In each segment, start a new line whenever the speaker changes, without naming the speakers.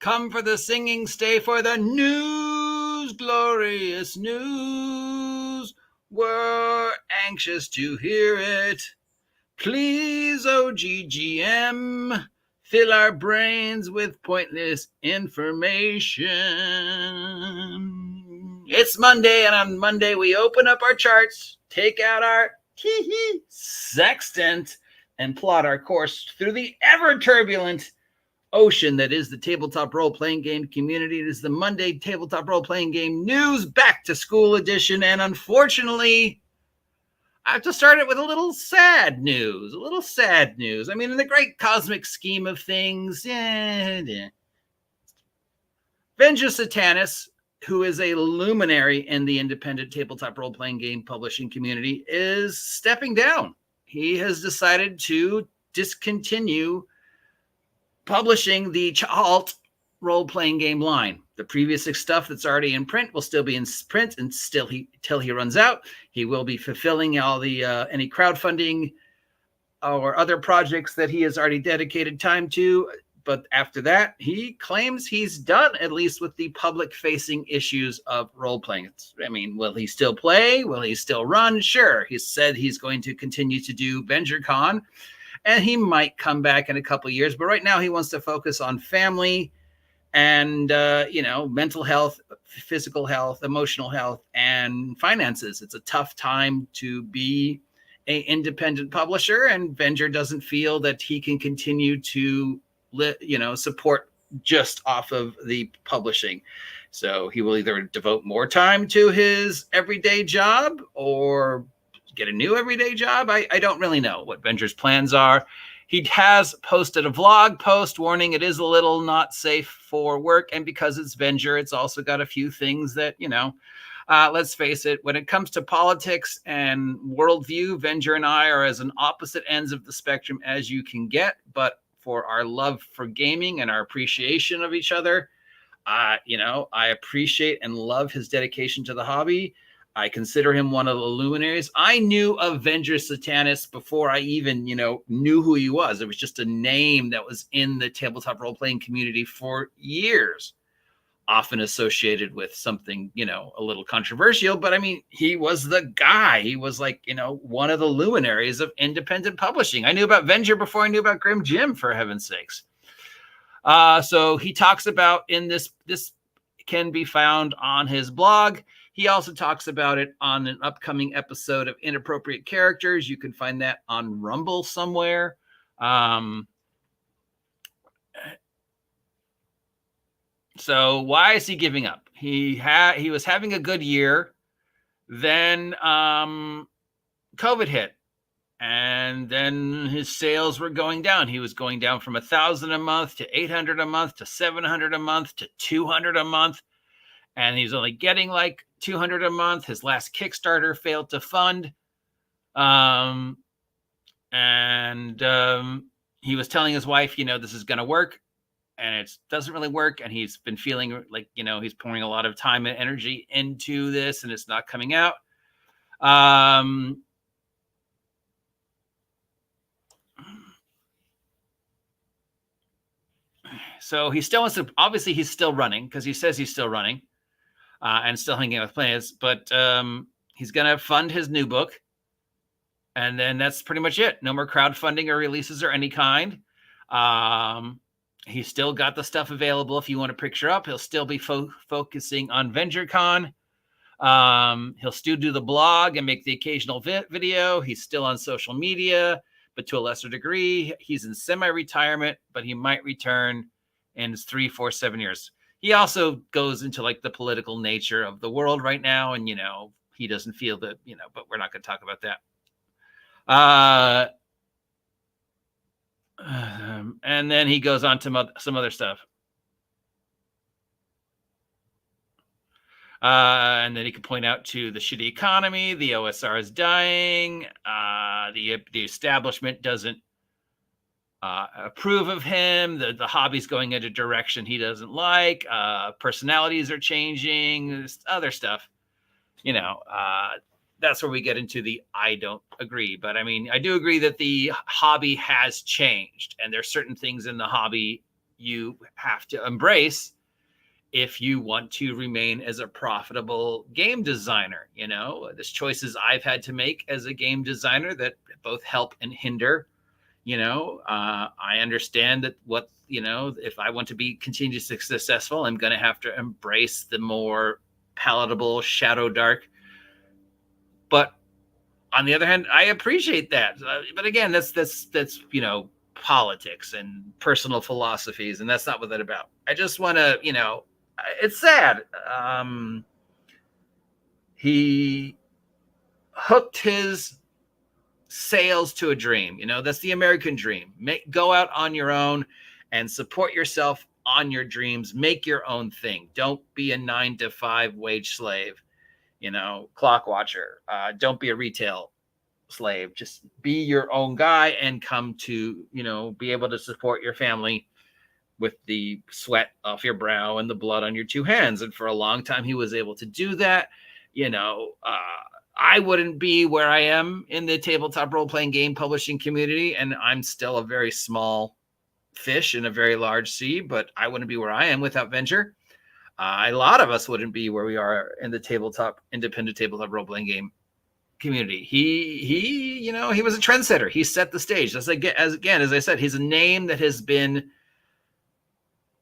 Come for the singing, stay for the news, glorious news. We're anxious to hear it. Please, OGGM, fill our brains with pointless information. It's Monday, and on Monday we open up our charts, take out our sextant, and plot our course through the ever-turbulent ocean that is the tabletop role-playing game community. It is the Monday Tabletop Role-Playing Game News Back to School edition, and unfortunately, I have to start it with a little sad news. I mean, in the great cosmic scheme of things, Venger Satanis, who is a luminary in the independent tabletop role-playing game publishing community, is stepping down. He has decided to discontinue publishing the Chalt role-playing game line. The previous stuff that's already in print will still be in print until he runs out. He will be fulfilling all the any crowdfunding or other projects that he has already dedicated time to. But after that, he claims he's done, at least with the public-facing issues of role-playing. I mean, will he still play? Will he still run? Sure. He said he's going to continue to do VengerCon, and he might come back in a couple of years. But right now, he wants to focus on family and, mental health, physical health, emotional health, and finances. It's a tough time to be an independent publisher, and Venger doesn't feel that he can continue to support just off of the publishing. So he will either devote more time to his everyday job or get a new everyday job. I don't really know what Venger's plans are. He has posted a vlog post warning it is a little not safe for work. And because it's Venger, it's also got a few things that, let's face it, when it comes to politics and worldview, Venger and I are as an opposite ends of the spectrum as you can get. But for our love for gaming and our appreciation of each other, I appreciate and love his dedication to the hobby. I consider him one of the luminaries. I knew of Venger Satanis before I even, knew who he was. It was just a name that was in the tabletop role-playing community for years, often associated with something, a little controversial. But I mean, he was the guy. He was like, one of the luminaries of independent publishing. I knew about Venger before I knew about GRIMJIM, for heaven's sakes. So he talks about in this can be found on his blog. He also talks about it on an upcoming episode of Inappropriate Characters. You can find that on Rumble somewhere. So why is he giving up? He was having a good year. Then COVID hit. And then his sales were going down. He was going down from 1,000 a month to 800 a month to 700 a month to 200 a month. And he's only getting like 200 a month. His last Kickstarter failed to fund. He was telling his wife, this is going to work. And it doesn't really work. And he's been feeling like, he's pouring a lot of time and energy into this and it's not coming out. So he still wants to, obviously he's still running because he says he's still running and still hanging out with players, but he's going to fund his new book. And then that's pretty much it. No more crowdfunding or releases or any kind. He's still got the stuff available if you want to picture up. He'll still be focusing on VengerCon. He'll still do the blog and make the occasional video. He's still on social media, but to a lesser degree. He's in semi-retirement, but he might return in 3, 4, 7 years. He also goes into like the political nature of the world right now. And, he doesn't feel that, but we're not going to talk about that. And then he goes on to some other stuff. And then he can point out to the shitty economy, the OSR is dying, the establishment doesn't approve of him, the hobby's going in a direction he doesn't like, personalities are changing, other stuff. That's where we get into the I don't agree. But I mean, I do agree that the hobby has changed, and there's certain things in the hobby you have to embrace if you want to remain as a profitable game designer. You know, there's choices I've had to make as a game designer that both help and hinder. You know, I understand that if I want to continue successful, I'm going to have to embrace the more palatable shadow dark. But on the other hand, I appreciate that. But again, that's politics and personal philosophies, and that's not what that's about. I just want to, it's sad. He hooked his sales to a dream. That's the American dream. Go out on your own and support yourself on your dreams. Make your own thing. Don't be a 9-to-5 wage slave, clock watcher. Don't be a retail slave. Just be your own guy and come to, be able to support your family with the sweat off your brow and the blood on your two hands. And for a long time, he was able to do that. I wouldn't be where I am in the tabletop role-playing game publishing community, and I'm still a very small fish in a very large sea, but I wouldn't be where I am without Venture. A lot of us wouldn't be where we are in the independent tabletop role-playing game community. He was a trendsetter. He set the stage. As I said, he's a name that has been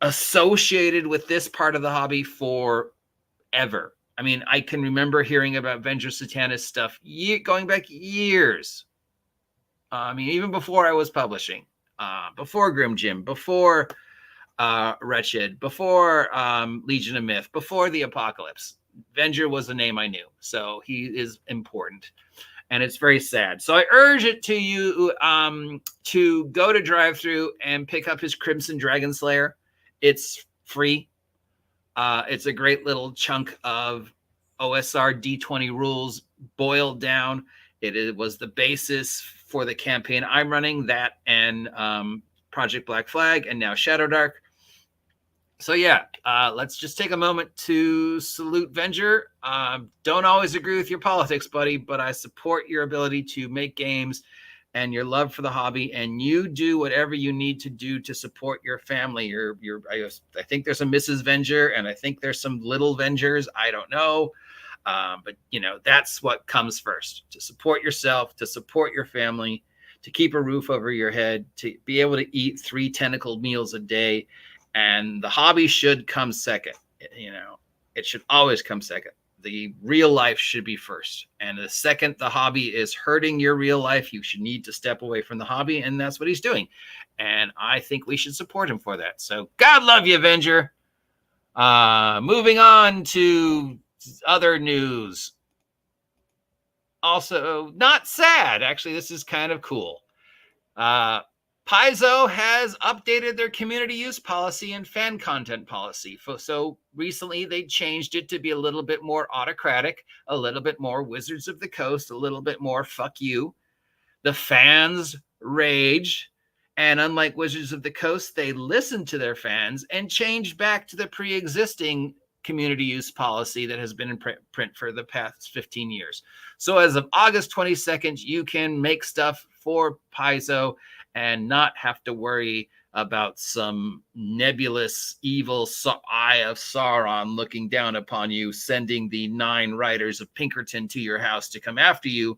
associated with this part of the hobby forever. I mean, I can remember hearing about Venture Satanis stuff going back years. Even before I was publishing, before GRIMJIM, before Wretched, before Legion of Myth, before the Apocalypse. Venture was a name I knew, so he is important, and it's very sad. So I urge it to you to go to DriveThru and pick up his Crimson Dragon Slayer. It's free. It's a great little chunk of OSR D20 rules boiled down. It was the basis for the campaign I'm running, that and Project Black Flag, and now Shadow Dark. So yeah, let's just take a moment to salute Venture. Don't always agree with your politics, buddy, but I support your ability to make games and your love for the hobby, and you do whatever you need to do to support your family. I think there's a Mrs. Venture, and I think there's some little Vengers. I don't know. But that's what comes first: to support yourself, to support your family, to keep a roof over your head, to be able to eat 3 tentacled meals a day. And the hobby should come second. It should always come second. The real life should be first. And the second the hobby is hurting your real life, you should need to step away from the hobby. And that's what he's doing. And I think we should support him for that. So God love you, Avenger. Moving on to other news. Also, not sad. Actually, this is kind of cool. Paizo has updated their community use policy and fan content policy. So recently they changed it to be a little bit more autocratic, a little bit more Wizards of the Coast, a little bit more fuck you. The fans raged, and unlike Wizards of the Coast, they listened to their fans and changed back to the pre-existing community use policy that has been in print for the past 15 years. So as of August 22nd, you can make stuff for Paizo and not have to worry about some nebulous evil eye of Sauron looking down upon you, sending the 9 riders of Pinkerton to your house to come after you.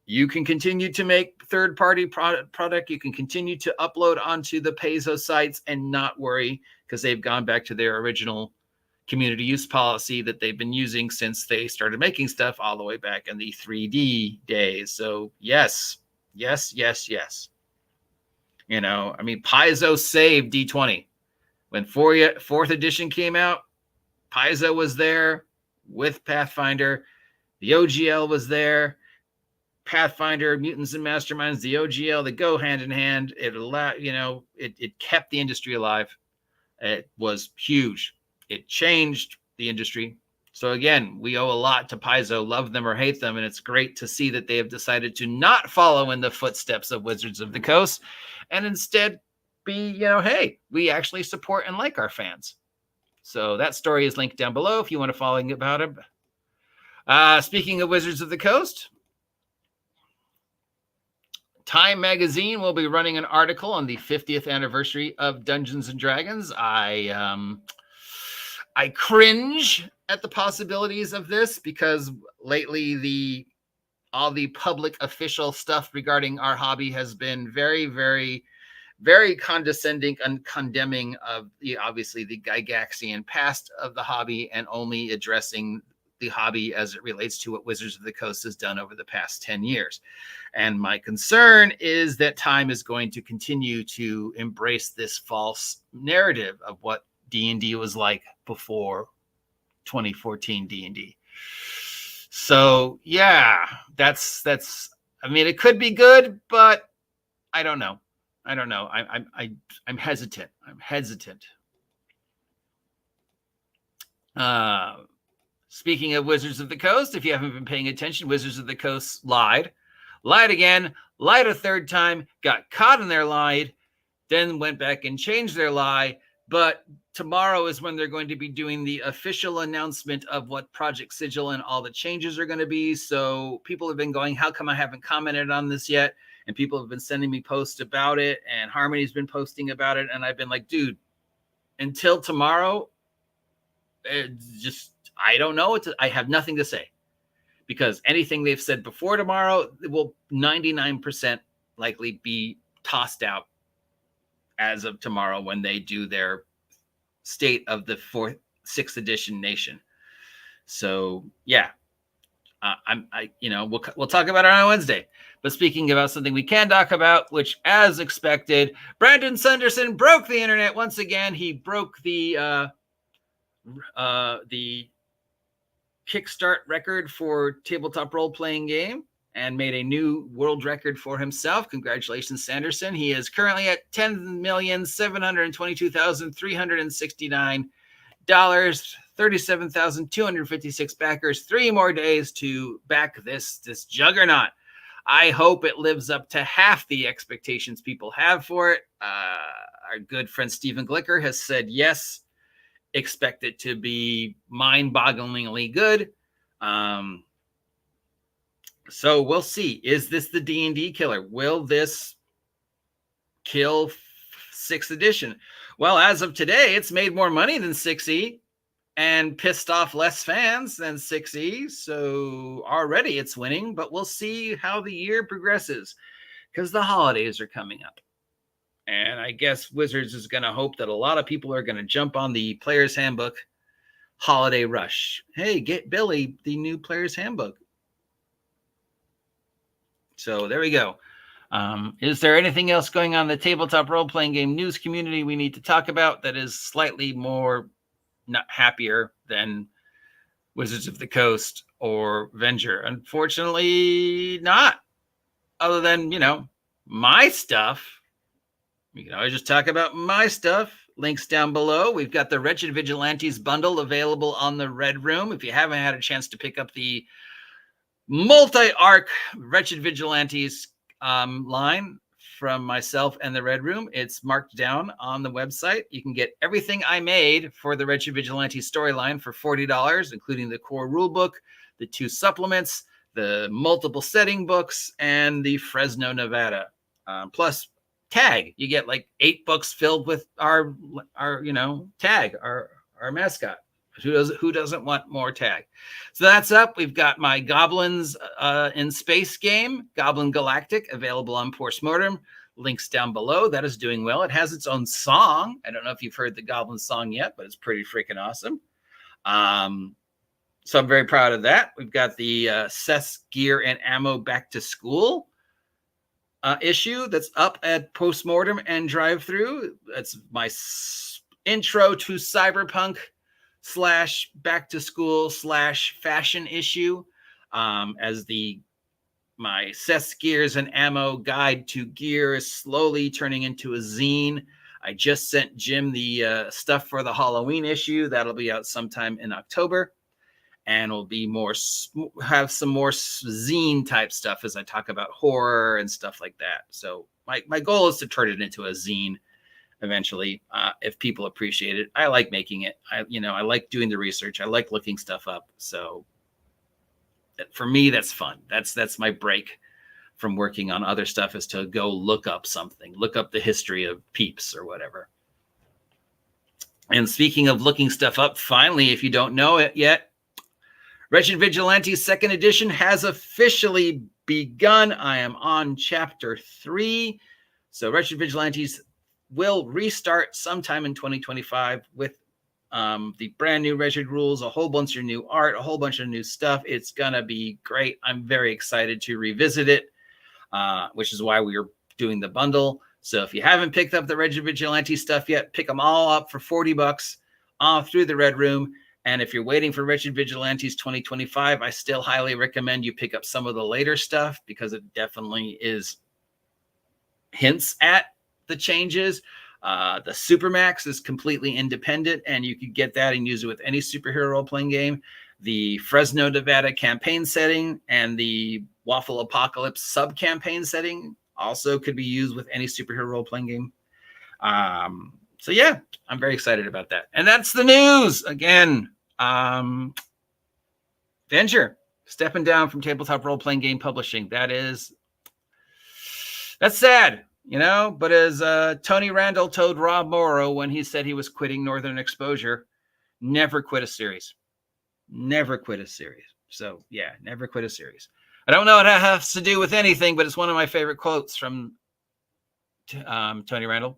You can continue to make third-party product. You can continue to upload onto the Paizo sites and not worry, because they've gone back to their original community use policy that they've been using since they started making stuff all the way back in the 3D days. So yes. Paizo saved D20. When 4th edition came out, Paizo was there with Pathfinder. The OGL was there. Pathfinder, Mutants and Masterminds, the OGL, they go hand in hand. It kept the industry alive. It was huge. It changed the industry. So again, we owe a lot to Paizo, love them or hate them, and it's great to see that they have decided to not follow in the footsteps of Wizards of the Coast, and instead be, hey, we actually support and like our fans. So that story is linked down below if you want to follow about it. Speaking of Wizards of the Coast, Time Magazine will be running an article on the 50th anniversary of Dungeons and Dragons. I cringe at the possibilities of this because lately all the public official stuff regarding our hobby has been very, very, very condescending and condemning of obviously the Gygaxian past of the hobby and only addressing the hobby as it relates to what Wizards of the Coast has done over the past 10 years. And my concern is that Time is going to continue to embrace this false narrative of what D&D was like before 2014 D&D. So yeah, that's I mean, it could be good, but I don't know. I'm hesitant. Speaking of Wizards of the Coast, if you haven't been paying attention, Wizards of the Coast lied again, lied a third time, got caught in their lie, then went back and changed their lie. But tomorrow is when they're going to be doing the official announcement of what Project Sigil and all the changes are going to be. So people have been going, how come I haven't commented on this yet? And people have been sending me posts about it, and Harmony's been posting about it. And I've been like, dude, until tomorrow, I don't know. I have nothing to say, because anything they've said before tomorrow will 99% likely be tossed out as of tomorrow when they do their state of the 6th edition nation. So yeah, we'll talk about it on Wednesday. But speaking about something we can talk about, which as expected, Brandon Sanderson broke the internet once again. He broke the kickstart record for tabletop role-playing game and made a new world record for himself. Congratulations, Sanderson. He is currently at $10,722,369, 37,256 backers, 3 more days to back this juggernaut. I hope it lives up to half the expectations people have for it. Our good friend Stephen Glicker has said yes. Expect it to be mind-bogglingly good. So we'll see. Is this the D&D killer? Will this kill 6th edition? Well, as of today, it's made more money than 6e and pissed off less fans than 6e. So already it's winning, but we'll see how the year progresses because the holidays are coming up. And I guess Wizards is going to hope that a lot of people are going to jump on the Player's Handbook holiday rush. Hey, get Billy the new Player's Handbook. So there we go. Is there anything else going on in the tabletop role-playing game news community we need to talk about that is slightly more not happier than Wizards of the Coast or Venger? Unfortunately, not. Other than, my stuff. We can always just talk about my stuff. Links down below. We've got the Wretched Vigilantes Bundle available on the Red Room. If you haven't had a chance to pick up the multi-arc Wretched Vigilantes line from myself and the Red Room, it's marked down on the website. You can get everything I made for the Wretched Vigilantes storyline for $40, including the core rulebook, the 2 supplements, the multiple setting books, and the Fresno, Nevada. Plus tag. You get like 8 books filled with our tag, our mascot. Who doesn't want more tag? So that's up. We've got my Goblins in Space game, Goblin Galactic, available on Postmortem. Links down below. That is doing well. It has its own song. I don't know if you've heard the Goblin song yet, but it's pretty freaking awesome. So I'm very proud of that. We've got the Seth's Gear and Ammo Back to School issue that's up at Postmortem and Drive-Thru. That's my intro to Cyberpunk / back to school / fashion issue, as my Seth's Gears and Ammo Guide to Gear is slowly turning into a zine. I just sent Jim the stuff for the Halloween issue. That'll be out sometime in October. And will be have some more zine type stuff as I talk about horror and stuff like that. So my goal is to turn it into a zine eventually, if people appreciate it. I like making it. I like doing the research. I like looking stuff up. So for me, that's fun. That's my break from working on other stuff is to go look up something, look up the history of Peeps or whatever. And speaking of looking stuff up, finally, if you don't know it yet, Wretched Vigilantes 2nd edition has officially begun. I am on chapter 3. So Wretched Vigilantes will restart sometime in 2025 with the brand new Wretched rules, a whole bunch of new art, a whole bunch of new stuff. It's going to be great. I'm very excited to revisit it, which is why we are doing the bundle. So if you haven't picked up the Wretched Vigilante stuff yet, pick them all up for $40 through the Red Room. And if you're waiting for Wretched Vigilantes 2025, I still highly recommend you pick up some of the later stuff because it definitely is hints at the changes. The Supermax is completely independent, and you could get that and use it with any superhero role-playing game. The Fresno, Nevada campaign setting and the Waffle Apocalypse sub-campaign setting also could be used with any superhero role-playing game. So yeah, I'm very excited about that. And that's the news. Again, Venture stepping down from tabletop role-playing game publishing. That's sad, you know, but as Tony Randall told Rob Morrow when he said he was quitting Northern Exposure, never quit a series. Never quit a series. So yeah, never quit a series. I don't know what that has to do with anything, but it's one of my favorite quotes from Tony Randall.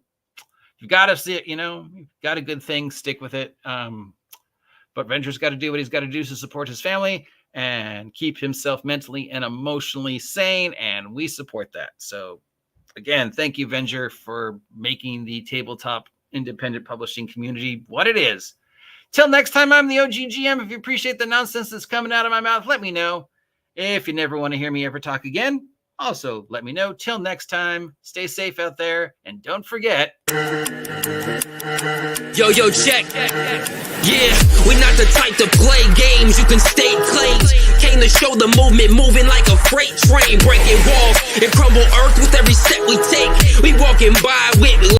You've got to see it, you know, you've got a good thing, stick with it. But Venture's got to do what he's got to do to support his family and keep himself mentally and emotionally sane, and we support that. So again, thank you, Venture, for making the tabletop independent publishing community what it is. Till next time, I'm the OG GM. If you appreciate the nonsense that's coming out of my mouth, let me know. If you never want to hear me ever talk again, also let me know. Till next time, stay safe out there, and don't forget.
Yo, check. Yeah, we're not the type to play games. You can stake claims. Came to show the movement moving like a freight train, breaking walls and crumble earth with every step we take. We walking by with